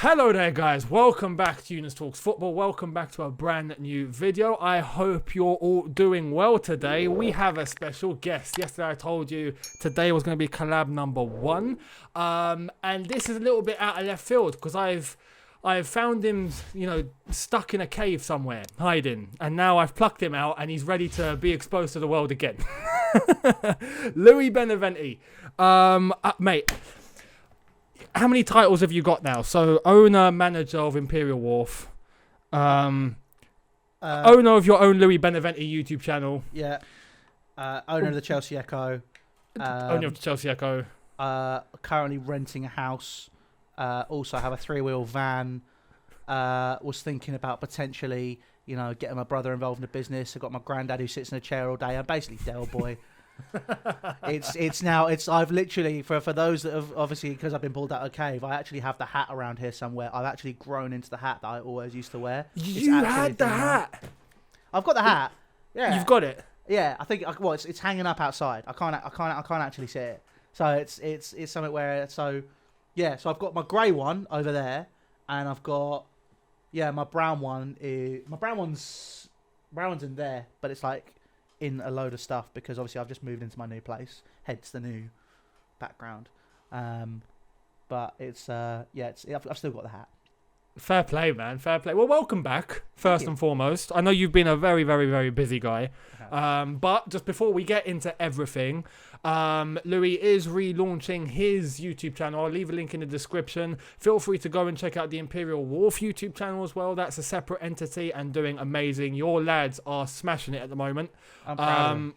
Hello there guys, welcome back to Younes Talks Football, welcome back to a brand new video. I hope you're all doing well today. We have a special guest. Yesterday I told you today was going to be collab number 1. And this is a little bit out of left field because I've found him, stuck in a cave somewhere, hiding. And now I've plucked him out and he's ready to be exposed to the world again. Louis Beneventi. Mate, how many titles have you got now? So, owner, manager of Imperial Wharf, owner of your own Louis Beneventi YouTube channel. Yeah. Owner of the Chelsea Echo. Owner of the Chelsea Echo. Currently renting a house. Also have a 3-wheel van. Was thinking about potentially, getting my brother involved in the business. I've got my granddad who sits in a chair all day. I'm basically Del Boy. I've literally, for those that have, obviously, because I've been pulled out of a cave, I actually have the hat around here somewhere. I've actually grown into the hat that I always used to wear. You had the hat? I've got the hat. Yeah. You've got it? Yeah, I think, it's hanging up outside. I can't actually see it. So it's something where, so I've got my grey one over there, and I've got, my brown one my brown one's in there, but it's like in a load of stuff because obviously I've just moved into my new place, hence the new background. But I've still got the hat. Fair play, man. Fair play. Well, welcome back, first and foremost. I know you've been a very, very, very busy guy. But just before we get into everything, Louis is relaunching his YouTube channel. I'll leave a link in the description. Feel free to go and check out the Imperial Wharf YouTube channel as well. That's a separate entity and doing amazing. Your lads are smashing it at the moment. I'm proud of them.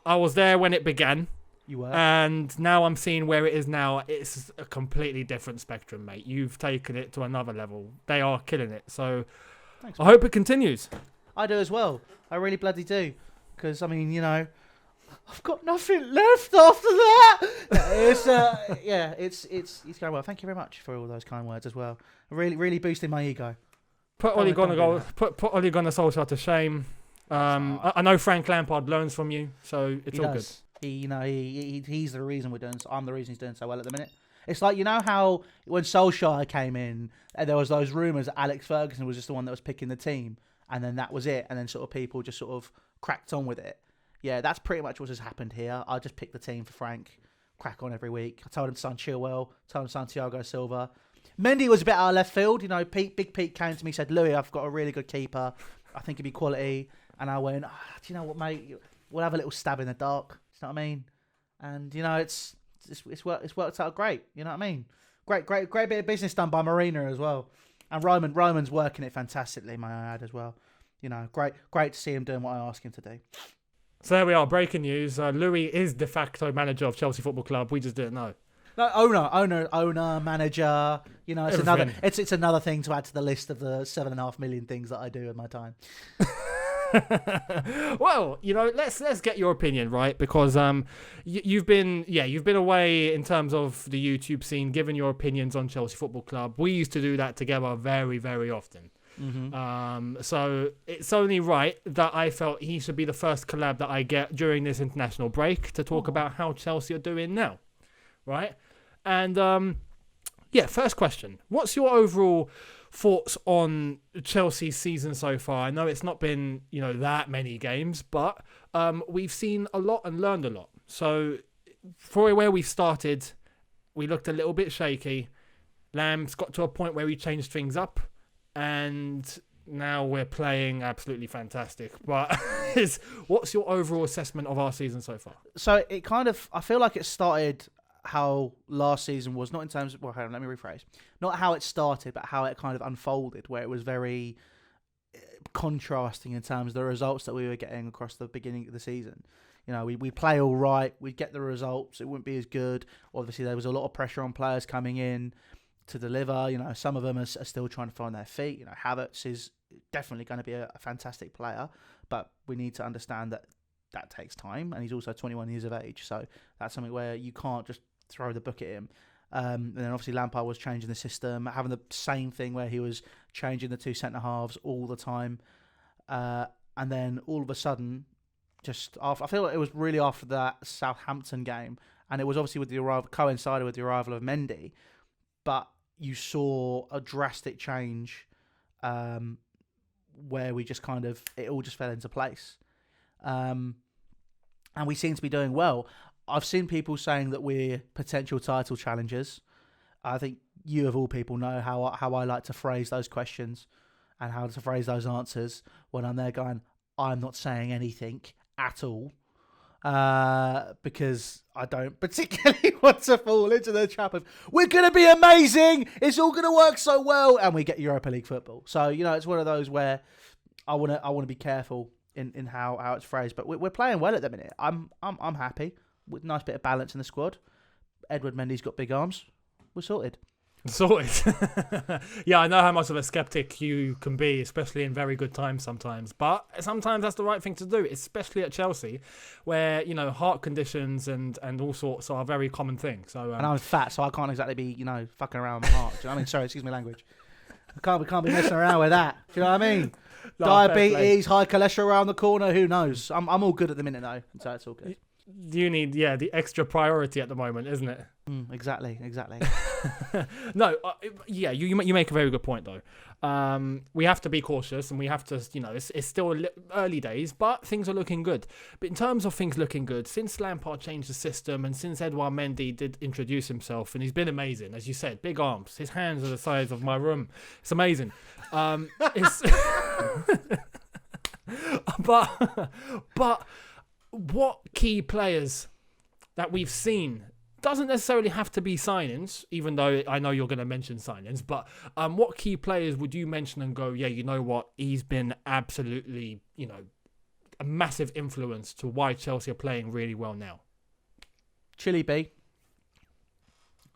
I was there when it began. You were. And now I'm seeing where it is now. It's a completely different spectrum, mate. You've taken it to another level. They are killing it. So Thanks, I hope it continues. I do as well. I really bloody do. Because, I've got nothing left after that. It's going well. Thank you very much for all those kind words as well. Really, really boosting my ego. Put Ole Gunnar Solskjaer to shame. I know Frank Lampard learns from you, so it's all good. He's the reason we're doing. I'm the reason he's doing so well at the minute. It's like, how when Solskjaer came in, there was those rumours that Alex Ferguson was just the one that was picking the team, and then that was it, and then sort of people just sort of cracked on with it. Yeah, that's pretty much what has happened here. I just picked the team for Frank, crack on every week. I told him to sign Chilwell, told him to sign Thiago Silva. Mendy was a bit out of left field. Big Pete came to me, said, "Louis, I've got a really good keeper. I think he'd be quality." And I went, "Do you know what, mate? We'll have a little stab in the dark." Do you know what I mean? And it's worked out great. You know what I mean? Great bit of business done by Marina as well, and Roman's working it fantastically, may I add as well. Great to see him doing what I asked him to do. So there we are, breaking news. Louis is de facto manager of Chelsea Football Club. We just didn't know. No, owner, manager. It's another thing to add to the list of the 7.5 million things that I do in my time. Well, let's get your opinion, right? Because you've been away in terms of the YouTube scene, giving your opinions on Chelsea Football Club. We used to do that together very, very often. Mm-hmm. So it's only right that I felt he should be the first collab that I get during this international break to talk about how Chelsea are doing now, right? And first question: what's your overall thoughts on Chelsea's season so far? I know it's not been that many games, but we've seen a lot and learned a lot. So for where we started, we looked a little bit shaky. Lamb's got to a point where he changed things up, and now we're playing absolutely fantastic. But what's your overall assessment of our season so far? So I feel like it started how last season was, not in terms of, let me rephrase. Not how it started, but how it kind of unfolded, where it was very contrasting in terms of the results that we were getting across the beginning of the season. We play all right, we'd get the results, it wouldn't be as good. Obviously, there was a lot of pressure on players coming in to deliver. Some of them are still trying to find their feet. Havertz is definitely going to be a fantastic player, but we need to understand that takes time, and he's also 21 years of age, so that's something where you can't just throw the book at him. And then obviously Lampard was changing the system, having the same thing where he was changing the two centre halves all the time, and then all of a sudden, I feel like it was really after that Southampton game, and it was obviously coincided with the arrival of Mendy, but you saw a drastic change where we just kind of, it all just fell into place. And we seem to be doing well. I've seen people saying that we're potential title challengers. I think you of all people know how I like to phrase those questions and how to phrase those answers when I'm there going, I'm not saying anything at all. Because I don't particularly want to fall into the trap of, we're going to be amazing, it's all going to work so well, and we get Europa League football. So, it's one of those where I want to be careful in how it's phrased. But we're playing well at the minute. I'm happy with a nice bit of balance in the squad. Edouard Mendy's got big arms. We're sorted. Sorted. Yeah, I know how much of a skeptic you can be, especially in very good times sometimes. But sometimes that's the right thing to do, especially at Chelsea, where, heart conditions and all sorts are a very common thing. So and I'm fat, so I can't exactly be, fucking around with my heart. Do you know what I mean? Sorry, excuse me language. We can't be messing around with that. Do you know what I mean? No, diabetes, high cholesterol around the corner, who knows? I'm all good at the minute, though, so it's all good. You need, the extra priority at the moment, isn't it? Exactly. No, you make a very good point, though. We have to be cautious, and we have to, it's still early days, but things are looking good. But in terms of things looking good, since Lampard changed the system, and since Edouard Mendy did introduce himself, and he's been amazing, as you said, big arms, his hands are the size of my room. It's amazing. It's but what key players that we've seen doesn't necessarily have to be signings, even though I know you're going to mention signings, but what key players would you mention and go, yeah, you know what, he's been absolutely, a massive influence to why Chelsea are playing really well now? Chili B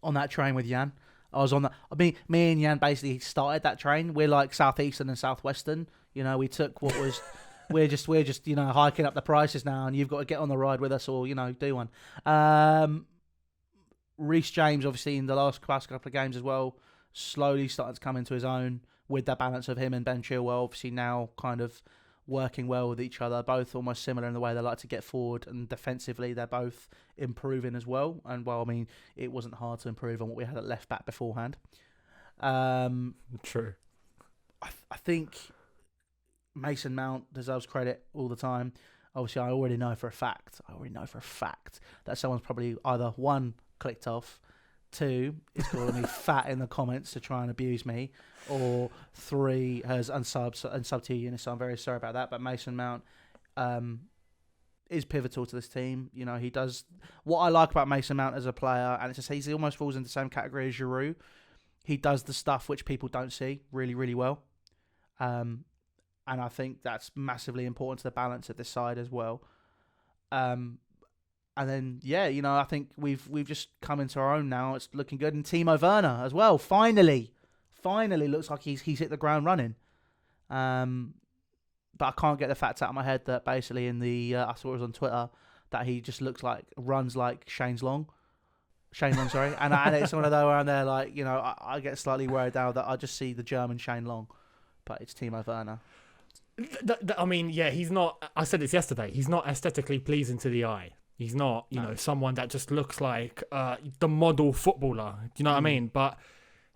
on that train with Jan. I was on that. Me and Jan basically started that train. We're like Southeastern and Southwestern. We took what was... We're just hiking up the prices now, and you've got to get on the ride with us, or do one. Reece James, obviously, in the last couple of games as well, slowly starting to come into his own with that balance of him and Ben Chilwell. Obviously, now kind of working well with each other, both almost similar in the way they like to get forward, and defensively they're both improving as well. And it wasn't hard to improve on what we had at left back beforehand. True. I think Mason Mount deserves credit all the time. Obviously, I already know for a fact that someone's probably either one, clicked off, two, is calling me fat in the comments to try and abuse me, or three, has unsubbed to Younes. So I'm very sorry about that. But Mason Mount is pivotal to this team. He does what I like about Mason Mount as a player, and it's just he almost falls into the same category as Giroud. He does the stuff which people don't see really, really well. And I think that's massively important to the balance of this side as well. And then, I think we've just come into our own now. It's looking good. And Timo Werner as well. Finally looks like he's hit the ground running. But I can't get the facts out of my head that basically in the I saw it was on Twitter that he just runs like Shane Long, sorry. And it's one of those where I'm there I get slightly worried now that I just see the German Shane Long, but it's Timo Werner. He's not. I said this yesterday. He's not aesthetically pleasing to the eye. He's not, someone that just looks like the model footballer. Do you know what I mean? But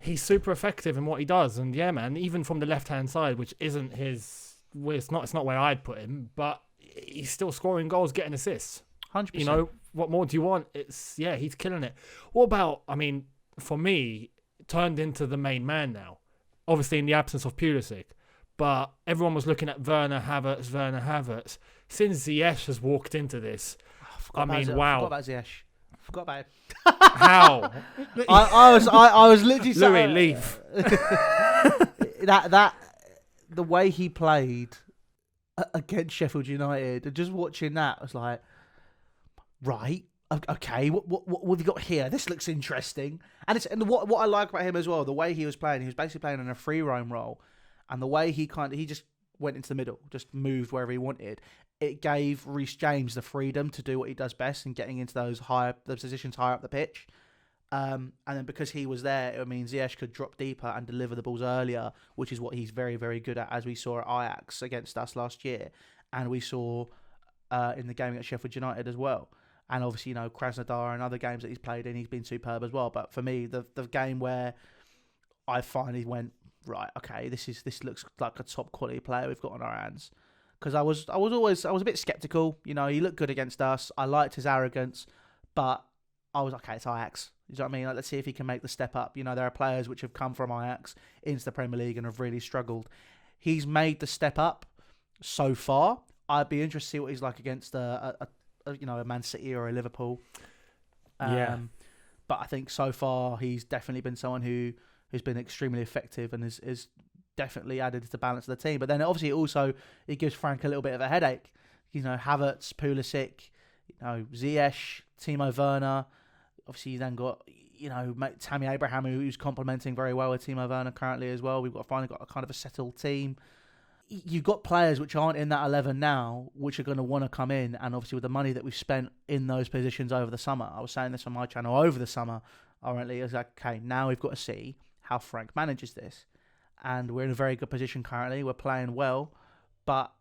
he's super effective in what he does, and yeah, man. Even from the left-hand side, which isn't his, it's not where I'd put him, but he's still scoring goals, getting assists. 100%. What more do you want? He's killing it. What about? For me, turned into the main man now. Obviously, in the absence of Pulisic. But everyone was looking at Werner Havertz. Since Ziyech has walked into this, wow. I forgot about Ziyech. Forgot about him. How? I was literally Louis, leave. that the way he played against Sheffield United, and just watching that, I was like, right, okay, what have you got here? This looks interesting. And what I like about him as well, the way he was playing, he was basically playing in a free roam role. And the way he just went into the middle, just moved wherever he wanted, it gave Reece James the freedom to do what he does best and getting into those positions higher up the pitch. And then because he was there, it means Ziyech could drop deeper and deliver the balls earlier, which is what he's very, very good at, as we saw at Ajax against us last year. And we saw in the game against Sheffield United as well. And obviously, Krasnodar and other games that he's played in, he's been superb as well. But for me, the game where I finally went, right, okay, this looks like a top quality player we've got on our hands. Because I was a bit skeptical. You know, he looked good against us. I liked his arrogance, but I was okay. It's Ajax. You know what I mean? Like, let's see if he can make the step up. You know, there are players which have come from Ajax into the Premier League and have really struggled. He's made the step up so far. I'd be interested to see what he's like against a Man City or a Liverpool. But I think so far he's definitely been someone who's been extremely effective and is definitely added to the balance of the team. But then obviously it gives Frank a little bit of a headache. You know, Havertz, Pulisic, Ziyech, Timo Werner. Obviously, you then got, Tammy Abraham, who's complementing very well with Timo Werner currently as well. We've finally got a kind of a settled team. You've got players which aren't in that 11 now, which are going to want to come in. And obviously with the money that we've spent in those positions over the summer, I was saying this on my channel over the summer, apparently, it's like, okay, now we've got to see how Frank manages this. And we're in a very good position currently. We're playing well. But,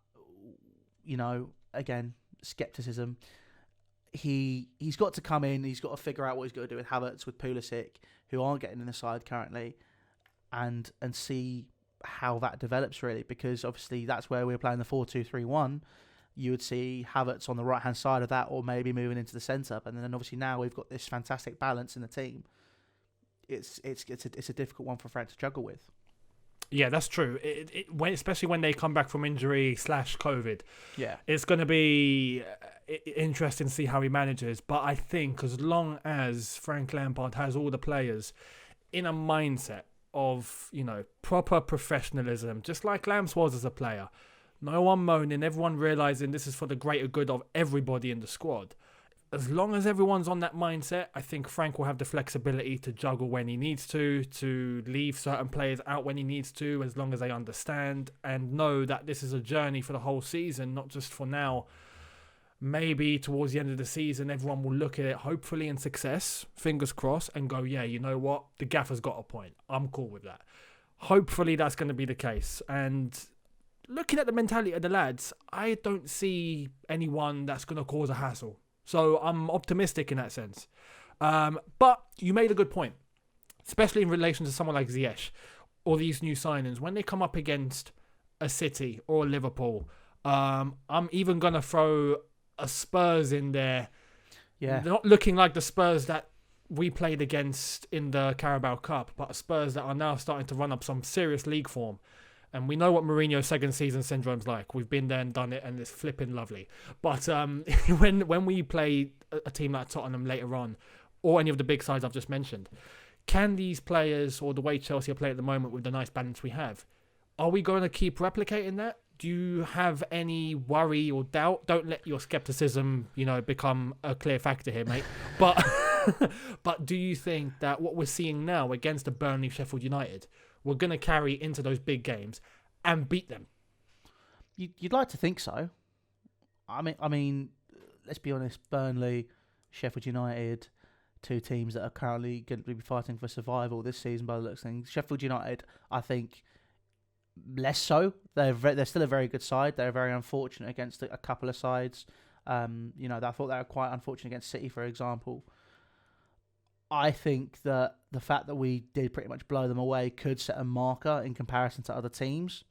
again, skepticism. He's got to come in. He's got to figure out what he's got to do with Havertz, with Pulisic, who aren't getting in the side currently, and see how that develops, really. Because, obviously, that's where we're playing the 4-2-3-1. You would see Havertz on the right-hand side of that, or maybe moving into the centre. And then, obviously, now we've got this fantastic balance in the team. It's a difficult one for Frank to juggle with. Yeah, that's true. Especially when they come back from injury / COVID. Yeah. It's going to be interesting to see how he manages. But I think as long as Frank Lampard has all the players in a mindset of, proper professionalism, just like Lamps was as a player, no one moaning, everyone realising this is for the greater good of everybody in the squad. As long as everyone's on that mindset, I think Frank will have the flexibility to juggle when he needs to leave certain players out when he needs to, as long as they understand and know that this is a journey for the whole season, not just for now. Maybe towards the end of the season, everyone will look at it, hopefully in success, fingers crossed, and go, yeah, you know what? The gaffer's got a point. I'm cool with that. Hopefully that's going to be the case. And looking at the mentality of the lads, I don't see anyone that's going to cause a hassle. So I'm optimistic in that sense. But you made a good point, especially in relation to someone like Ziyech or these new signings. When they come up against a City or a Liverpool, I'm even going to throw a Spurs in there. Yeah. They're not looking like the Spurs that we played against in the Carabao Cup, but Spurs that are now starting to run up some serious league form. And we know what Mourinho's second season syndrome's like. We've been there and done it, and it's flipping lovely. But when we play a team like Tottenham later on, or any of the big sides I've just mentioned, can these players, or the way Chelsea are playing at the moment with the nice balance we have, are we going to keep replicating that? Do you have any worry or doubt? Don't let your skepticism, become a clear factor here, mate. But but do you think that what we're seeing now against the Burnley, Sheffield United, we're going to carry into those big games and beat them? You'd like to think so. I mean, let's be honest, Burnley, Sheffield United, two teams that are currently going to be fighting for survival this season by the looks of things. Sheffield United, I think, less so. They're still a very good side. They're very unfortunate against a couple of sides. I thought they were quite unfortunate against City, for example. I think that the fact that we did pretty much blow them away could set a marker in comparison to other teams.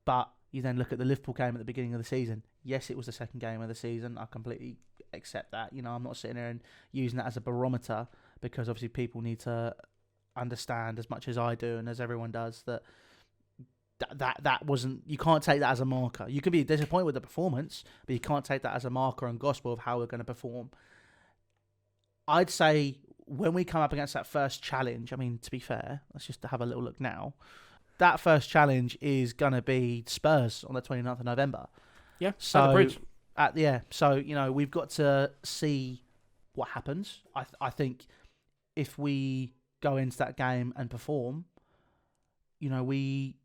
But you then look at the Liverpool game at the beginning of the season. Yes, it was the second game of the season. I completely accept that. I'm not sitting there and using that as a barometer, because obviously people need to understand, as much as I do and as everyone does, that wasn't, you can't take that as a marker. You can be disappointed with the performance, but you can't take that as a marker and gospel of how we're going to perform. I'd say when we come up against that first challenge, I mean, to be fair, let's just have a little look now. That first challenge is going to be Spurs on the 29th of November. Yeah, so, at the bridge. So, we've got to see what happens. I think if we go into that game and perform, we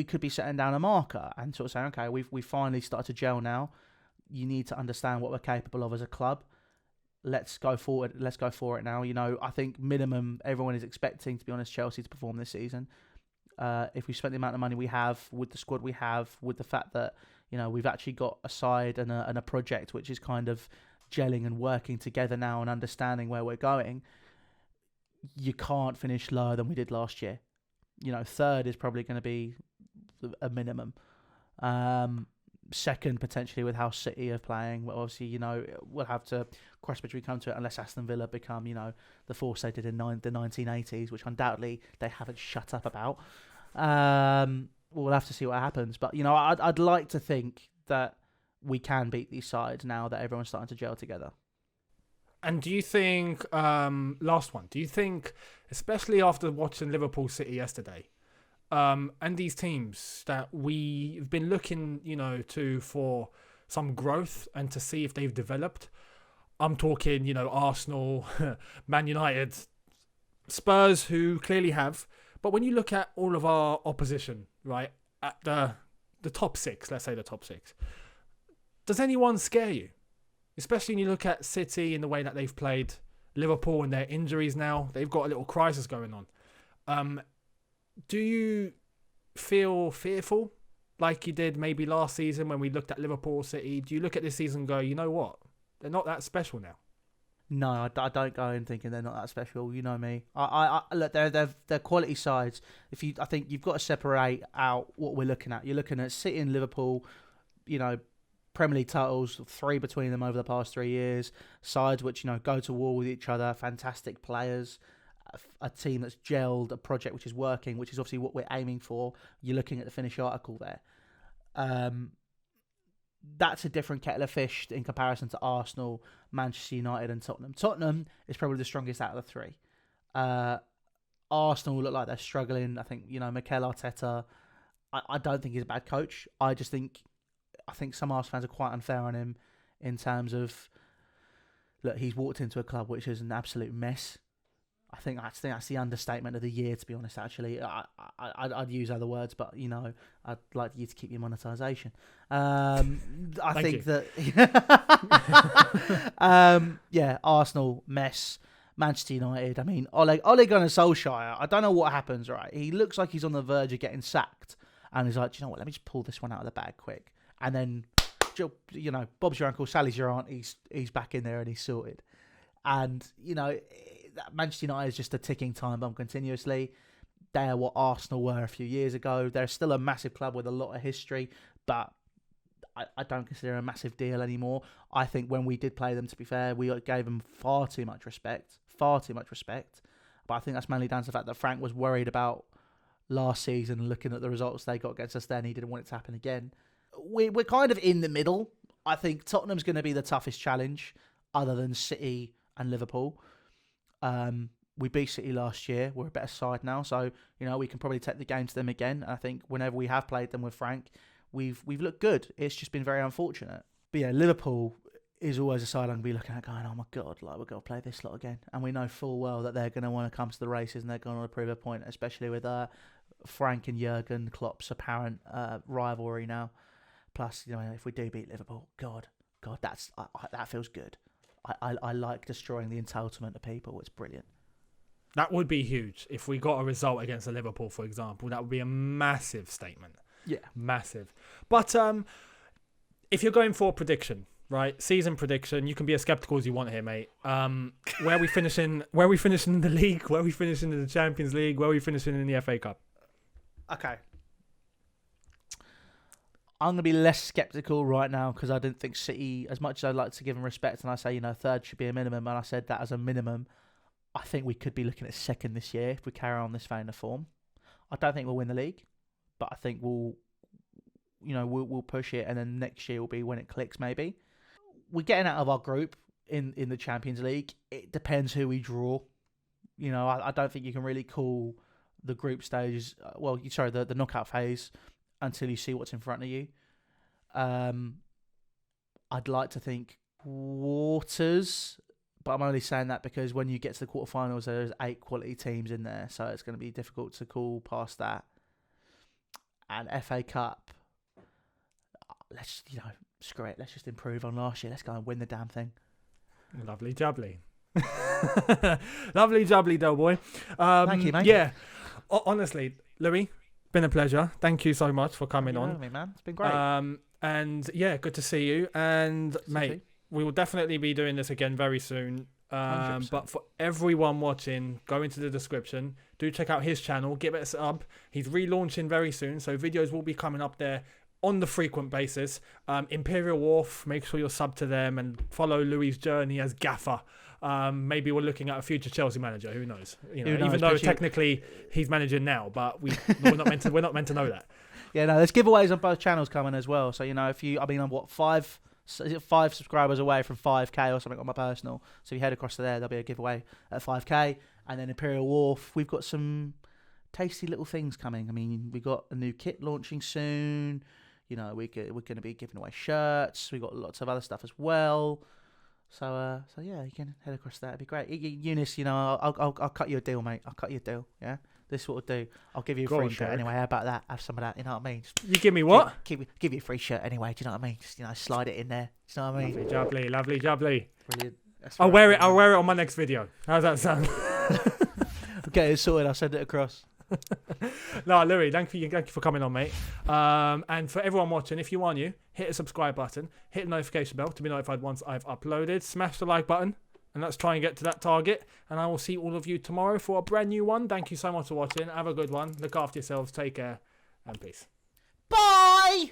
could be setting down a marker and sort of saying, okay, we finally started to gel now. You need to understand what we're capable of as a club. Let's go forward. Let's go for it now. I think minimum everyone is expecting, to be honest, Chelsea to perform this season. If we spent the amount of money we have, with the squad we have, with the fact that we've actually got a side and a project which is kind of gelling and working together now and understanding where we're going, you can't finish lower than we did last year. third is probably going to be a minimum. Second, potentially, with how City are playing. Well, obviously, we'll have to cross bridge we come to it, unless Aston Villa become, the force they did in the 1980s, which undoubtedly they haven't shut up about. We'll have to see what happens. But, I'd like to think that we can beat these sides now that everyone's starting to gel together. And do you think, last one, do you think, especially after watching Liverpool City yesterday, and these teams that we've been looking, to for some growth and to see if they've developed. I'm talking, Arsenal, Man United, Spurs, who clearly have. But when you look at all of our opposition, right, at the top six, let's say the top six, does anyone scare you? Especially when you look at City in the way that they've played, Liverpool and their injuries now, they've got a little crisis going on. Do you feel fearful like you did maybe last season when we looked at Liverpool City? Do you look at this season and go, you know what? They're not that special now. No, I don't go in thinking they're not that special. You know me. I look, they're quality sides. I think you've got to separate out what we're looking at. You're looking at City and Liverpool, Premier League titles, 3 between them over the past 3 years. Sides which, go to war with each other, fantastic players. A team that's gelled, a project which is working, which is obviously what we're aiming for. You're looking at the finished article there. That's a different kettle of fish in comparison to Arsenal, Manchester United and Tottenham. Tottenham is probably the strongest out of the 3. Arsenal look like they're struggling. I think, Mikel Arteta, I don't think he's a bad coach. I think some Arsenal fans are quite unfair on him in terms of, look, he's walked into a club which is an absolute mess. I think that's the understatement of the year, to be honest, actually. I'd use other words, but, I'd like you to keep your monetisation. I think that... Arsenal, mess. Manchester United, Ole Gunnar Solskjaer, I don't know what happens, right? He looks like he's on the verge of getting sacked. And he's like, do you know what, let me just pull this one out of the bag quick. And then, Bob's your uncle, Sally's your aunt, he's back in there and he's sorted. And, Manchester United is just a ticking time bomb continuously. They are what Arsenal were a few years ago. They're still a massive club with a lot of history, but I don't consider it a massive deal anymore. I think when we did play them, to be fair, we gave them far too much respect. But I think that's mainly down to the fact that Frank was worried about last season, looking at the results they got against us then. He didn't want it to happen again. We're kind of in the middle. I think Tottenham's going to be the toughest challenge other than City and Liverpool. We beat City last year. We're a better side now, so we can probably take the game to them again. I think whenever we have played them with Frank, we've looked good. It's just been very unfortunate. But yeah, Liverpool is always a side I'm going to be looking at going, oh my God, we're going to play this lot again. And we know full well that they're going to want to come to the races and they're going to want to prove a point, especially with Frank and Jurgen Klopp's apparent rivalry now. Plus, if we do beat Liverpool, God, that feels good. I like destroying the entitlement of people. It's brilliant. That would be huge. If we got a result against Liverpool, for example, that would be a massive statement. Yeah. Massive. But if you're going for a prediction, right? Season prediction, you can be as skeptical as you want here, mate. Where are we finishing in the league? Where are we finishing in the Champions League? Where are we finishing in the FA Cup? Okay. I'm going to be less sceptical right now because I didn't think City, as much as I'd like to give them respect, and I say, third should be a minimum, and I said that as a minimum, I think we could be looking at second this year if we carry on this vein of form. I don't think we'll win the league, but I think we'll push it, and then next year will be when it clicks, maybe. We're getting out of our group in the Champions League. It depends who we draw. I don't think you can really call the group stages, the knockout phase, until you see what's in front of you. I'd like to think quarters, but I'm only saying that because when you get to the quarterfinals, there's 8 quality teams in there, so it's going to be difficult to call past that. And FA Cup, let's screw it. Let's just improve on last year. Let's go and win the damn thing. Lovely jubbly. Lovely jubbly, Doughboy. Thank you, mate. Yeah, honestly, Louis, been a pleasure. Thank you so much for coming on. Me, man. It's been great. And yeah, good to see you. And See mate, we will definitely be doing this again very soon. But for everyone watching, go into the description. Do check out his channel. Give it a sub. He's relaunching very soon, so videos will be coming up there on the frequent basis. Imperial Wharf, make sure you're sub to them and follow Louis' journey as gaffer. Maybe we're looking at a future Chelsea manager. Who knows? Even though technically he's managing now, but we're not meant to know that. Yeah, no, there's giveaways on both channels coming as well. So if you, I'm what 5 subscribers away from 5k or something on my personal. So if you head across to there, there'll be a giveaway at 5k. And then Imperial Wharf, we've got some tasty little things coming. I mean, we got a new kit launching soon. We're going to be giving away shirts. We got lots of other stuff as well. So yeah, you can head across that. It'd be great. Younes, I'll cut you a deal, mate. I'll cut you a deal. Yeah. This is what we'll do. I'll give you a free shirt anyway. How about that? Have some of that. You know what I mean? You give me what? Give you a free shirt anyway. Do you know what I mean? Just slide it in there. Do you know what I mean? Lovely. Brilliant. I'll wear it on my next video. How's that sound? Okay, it's sorted. I'll send it across. No, Louis, thank you for coming on, mate. And for everyone watching, if you are new, hit the subscribe button, hit the notification bell to be notified once I've uploaded. Smash the like button. And let's try and get to that target. And I will see all of you tomorrow for a brand new one. Thank you so much for watching. Have a good one. Look after yourselves. Take care. And peace. Bye!